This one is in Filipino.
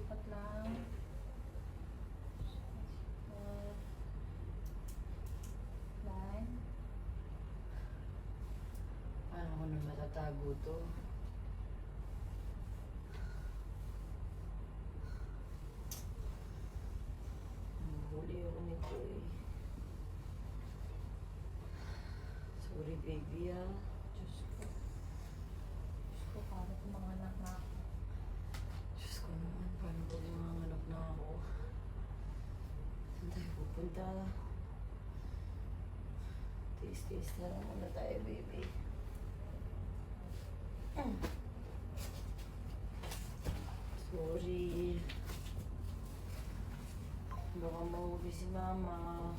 Lipat lang. Line. Paano ko na matatago to? Huli ako nito eh. Sorry baby ah. Diyos ko. Diyos ko, paano kung mga anak na ako? Diyos ko naman, paano pag manganganak na ako? Saan tayo pupunta? Tiis-tiis na lang muna tayo baby. Sorry. Baka mauwi si mama.